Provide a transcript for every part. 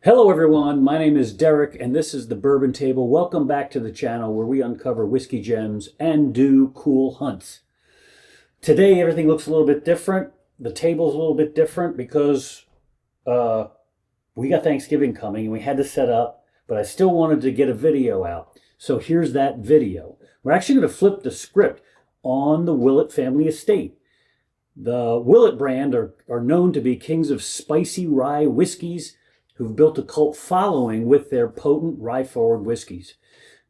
Hello everyone, my name is Derek and this is the Bourbon Table. Welcome back to the channel where we uncover whiskey gems and do cool hunts. Today everything looks a little bit different. The table's a little bit different because we got Thanksgiving coming and we had to set up, but I still wanted to get a video out. So here's that video. We're actually going to flip the script on the Willett family estate. The Willett brand are known to be kings of spicy rye whiskeys who've built a cult following with their potent rye-forward whiskeys.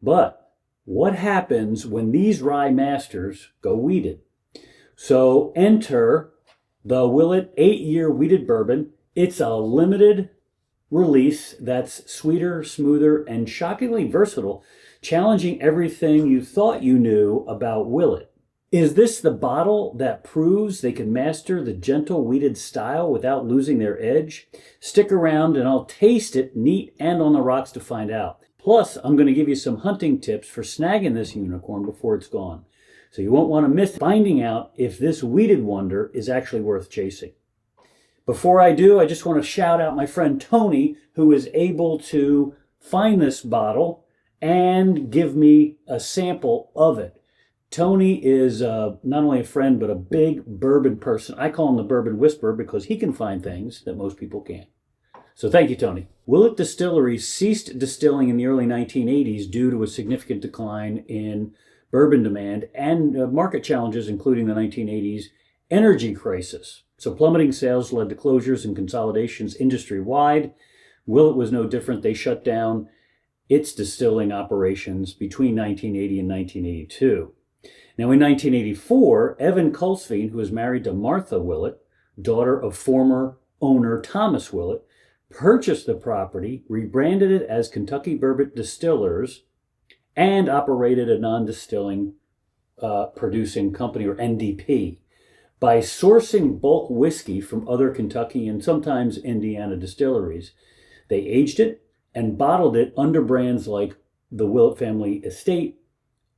But what happens when these rye masters go wheated? So enter the Willett 8-year Wheated Bourbon. It's a limited release that's sweeter, smoother, and shockingly versatile, challenging everything you thought you knew about Willett. Is this the bottle that proves they can master the gentle wheated style without losing their edge? Stick around and I'll taste it neat and on the rocks to find out. Plus, I'm going to give you some hunting tips for snagging this unicorn before it's gone. So you won't want to miss finding out if this wheated wonder is actually worth chasing. Before I do, I just want to shout out my friend Tony, who was able to find this bottle and give me a sample of it. Tony is not only a friend, but a big bourbon person. I call him the Bourbon Whisperer because he can find things that most people can't. So thank you, Tony. Willett Distillery ceased distilling in the early 1980s due to a significant decline in bourbon demand and market challenges, including the 1980s energy crisis. So plummeting sales led to closures and consolidations industry-wide. Willett was no different. They shut down its distilling operations between 1980 and 1982. Now, in 1984, Evan Kulsveen, who was married to Martha Willett, daughter of former owner Thomas Willett, purchased the property, rebranded it as Kentucky Bourbon Distillers, and operated a non-distilling producing company, or NDP, by sourcing bulk whiskey from other Kentucky and sometimes Indiana distilleries. They aged it and bottled it under brands like the Willett family estate,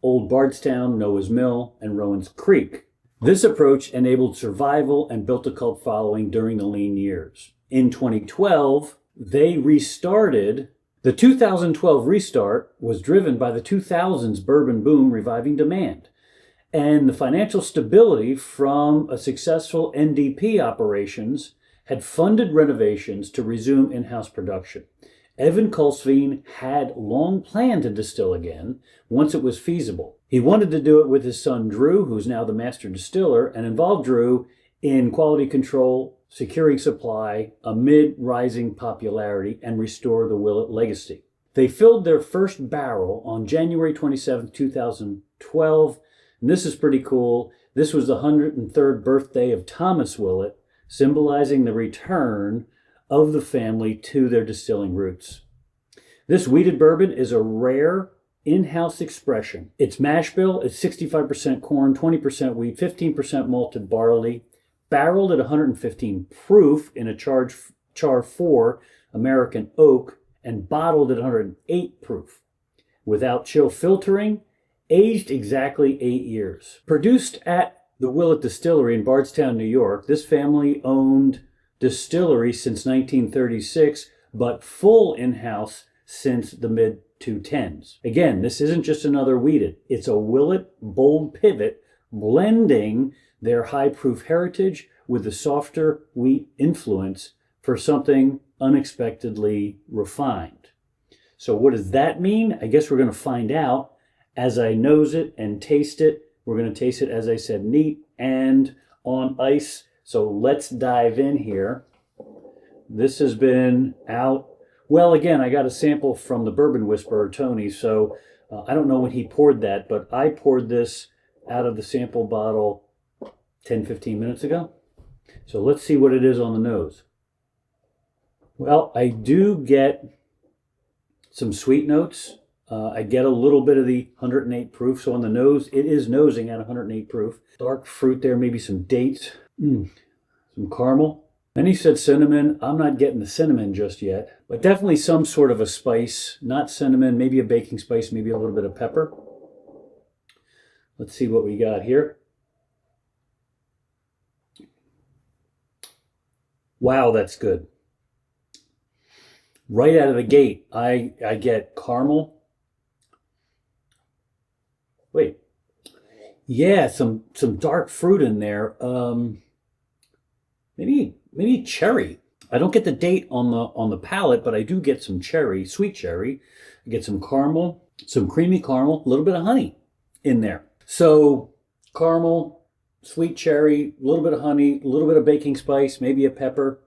Old Bardstown, Noah's Mill, and Rowan's Creek. This approach enabled survival and built a cult following during the lean years. In 2012, they restarted. The 2012 restart was driven by the 2000s bourbon boom reviving demand and the financial stability from a successful NDP operations had funded renovations to resume in-house production. Evan Kulsveen had long planned to distill again once it was feasible. He wanted to do it with his son Drew, who's now the master distiller, and involve Drew in quality control, securing supply amid rising popularity, and restore the Willett legacy. They filled their first barrel on January 27, 2012, and this is pretty cool. This was the 103rd birthday of Thomas Willett, symbolizing the return of the family to their distilling roots. This wheated bourbon is a rare in-house expression. Its mash bill is 65% corn, 20% wheat, 15% malted barley, barreled at 115 proof in a Char American oak, and bottled at 108 proof. Without chill filtering, aged exactly 8 years. Produced at the Willett Distillery in Bardstown, New York, this family-owned distillery since 1936, but full in-house since the mid-2010s. Again, this isn't just another wheated. It's a Willett bold pivot, blending their high-proof heritage with the softer wheat influence for something unexpectedly refined. So what does that mean? I guess we're going to find out as I nose it and taste it. We're going to taste it, as I said, neat and on ice. So let's dive in here. This has been out. Well, again, I got a sample from the Bourbon Whisperer, Tony, so I don't know when he poured that, but I poured this out of the sample bottle 10, 15 minutes ago. So let's see what it is on the nose. Well, I do get some sweet notes. I get a little bit of the 108 proof. So on the nose, it is nosing at 108 proof. Dark fruit there, maybe some dates. Some caramel. Then he said cinnamon. I'm not getting the cinnamon just yet, but definitely some sort of a spice, not cinnamon, maybe a baking spice, maybe a little bit of pepper. Let's see what we got here. Wow, that's good. Right out of the gate, I get caramel. Wait, yeah, some dark fruit in there. Maybe cherry. I don't get the date on the palate, but I do get some cherry, sweet cherry. I get some caramel, some creamy caramel, a little bit of honey in there. So caramel, sweet cherry, a little bit of honey, a little bit of baking spice, maybe a pepper,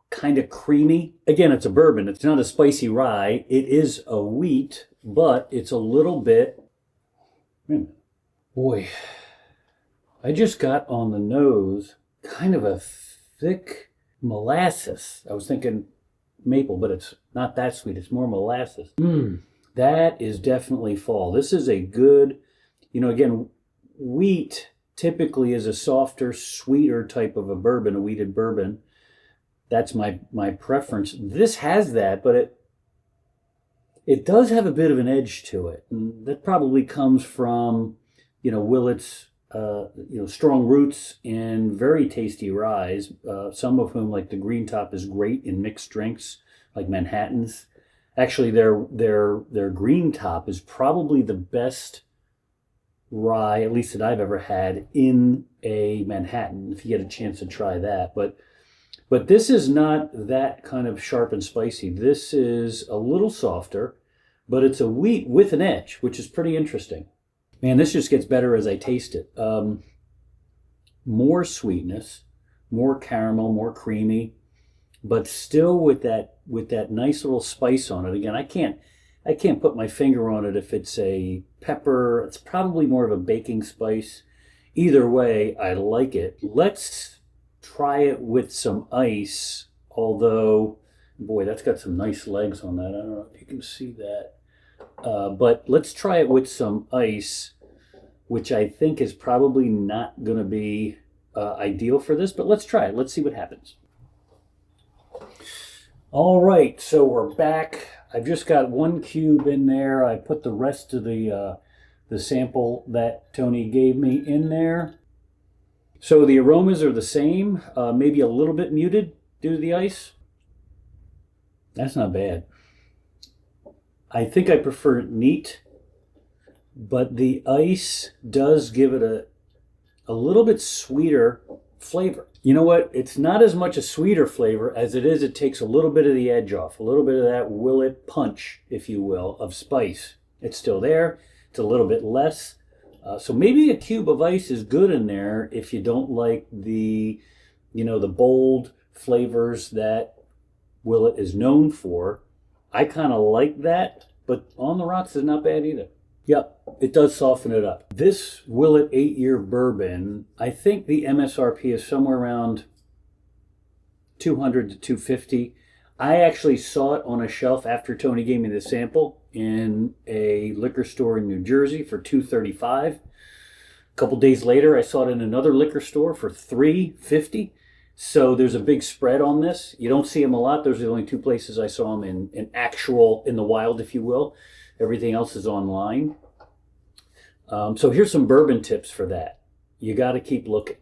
kind of creamy. Again, it's a bourbon. It's not a spicy rye. It is a wheat, but it's a little bit. Boy, I just got on the nose kind of a thick molasses. I was thinking maple, but it's not that sweet. It's more molasses. That is definitely fall. This is a good, again, wheat typically is a softer, sweeter type of a bourbon, a wheated bourbon. That's my preference. This has that, but it does have a bit of an edge to it. And that probably comes from, Willett's, strong roots and very tasty ryes, some of whom, like the green top, is great in mixed drinks, like Manhattans. Actually, their green top is probably the best rye, at least that I've ever had, in a Manhattan, if you get a chance to try that. But this is not that kind of sharp and spicy. This is a little softer, but it's a wheat with an edge, which is pretty interesting. Man, this just gets better as I taste it. More sweetness, more caramel, more creamy, but still with that nice little spice on it. Again, I can't put my finger on it if it's a pepper. It's probably more of a baking spice. Either way, I like it. Let's try it with some ice, although, boy, that's got some nice legs on that. I don't know if you can see that. But let's try it with some ice, which I think is probably not going to be ideal for this, but let's try it. Let's see what happens. All right, so we're back. I've just got one cube in there. I put the rest of the sample that Tony gave me in there. So the aromas are the same, maybe a little bit muted due to the ice. That's not bad. I think I prefer it neat, but the ice does give it a little bit sweeter flavor. You know what? It's not as much a sweeter flavor as it takes a little bit of the edge off, a little bit of that Willett punch, if you will, of spice. It's still there. It's a little bit less. So maybe a cube of ice is good in there if you don't like the bold flavors that Willett is known for. I kind of like that, but on the rocks is not bad either. Yep, it does soften it up. This Willett 8-year bourbon, I think the MSRP is somewhere around $200 to $250. I actually saw it on a shelf after Tony gave me the sample in a liquor store in New Jersey for $235. A couple days later, I saw it in another liquor store for $350. So there's a big spread on this. You don't see them a lot. Those are the only two places I saw them in the wild, if you will. Everything else is online. So here's some bourbon tips for that. You got to keep looking.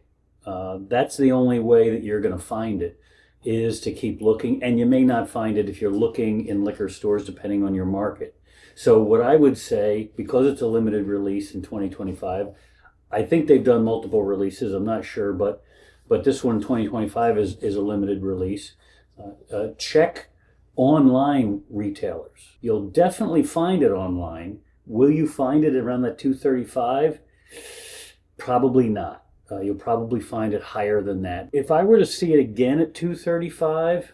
That's the only way that you're going to find it, is to keep looking. And you may not find it if you're looking in liquor stores, depending on your market. So what I would say, because it's a limited release in 2025, I think they've done multiple releases. I'm not sure, but this one, 2025, is a limited release. Check online retailers. You'll definitely find it online. Will you find it around that $235? Probably not. You'll probably find it higher than that. If I were to see it again at $235,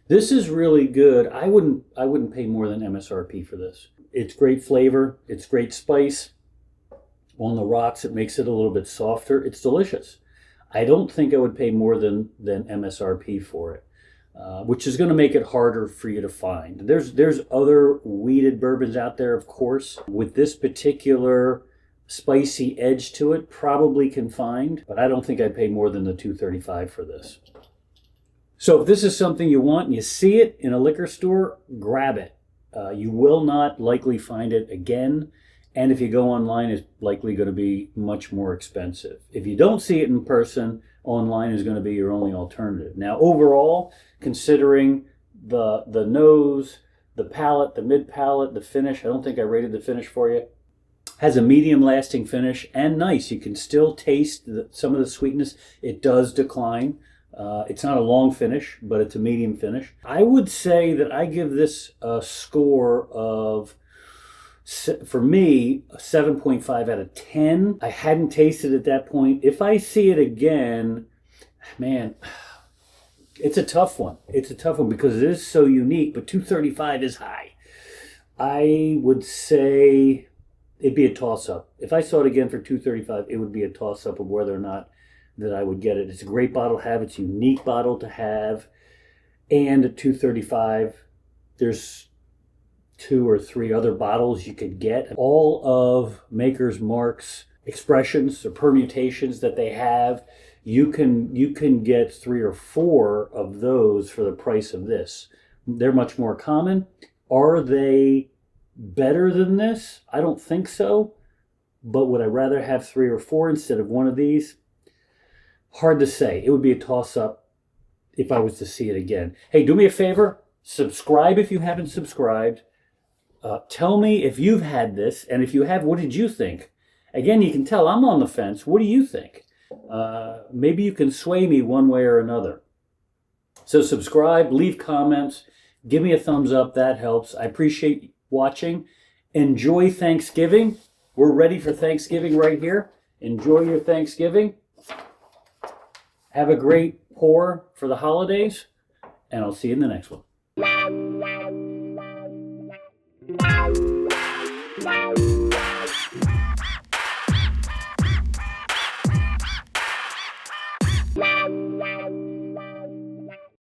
this is really good. I wouldn't pay more than MSRP for this. It's great flavor. It's great spice. On the rocks, it makes it a little bit softer. It's delicious. I don't think I would pay more than MSRP for it, which is going to make it harder for you to find. There's other wheated bourbons out there, of course. With this particular spicy edge to it, probably can find, but I don't think I'd pay more than the $235 for this. So if this is something you want and you see it in a liquor store, grab it. You will not likely find it again. And if you go online, it's likely going to be much more expensive. If you don't see it in person, online is going to be your only alternative. Now, overall, considering the nose, the palate, the mid palate, the finish, I don't think I rated the finish for you. Has a medium lasting finish and nice. You can still taste some of the sweetness. It does decline. It's not a long finish, but it's a medium finish. I would say that I give this a score of, for me, a 7.5 out of 10. I hadn't tasted at that point. If I see it again, man, it's a tough one. It's a tough one because it is so unique, but 235 is high. I would say it'd be a toss-up. If I saw it again for 235, it would be a toss-up of whether or not that I would get it. It's a great bottle to have. It's a unique bottle to have. And at 235, there's 2 or 3 other bottles you could get. All of Maker's Mark's expressions or permutations that they have, you can get 3 or 4 of those for the price of this. They're much more common. Are they better than this? I don't think so. But would I rather have 3 or 4 instead of one of these? Hard to say. It would be a toss-up if I was to see it again. Hey, do me a favor. Subscribe if you haven't subscribed. Tell me if you've had this, and if you have, what did you think? Again, you can tell I'm on the fence. What do you think? Maybe you can sway me one way or another. So subscribe, leave comments, give me a thumbs up. That helps. I appreciate watching. Enjoy Thanksgiving. We're ready for Thanksgiving right here. Enjoy your Thanksgiving. Have a great pour for the holidays, and I'll see you in the next one.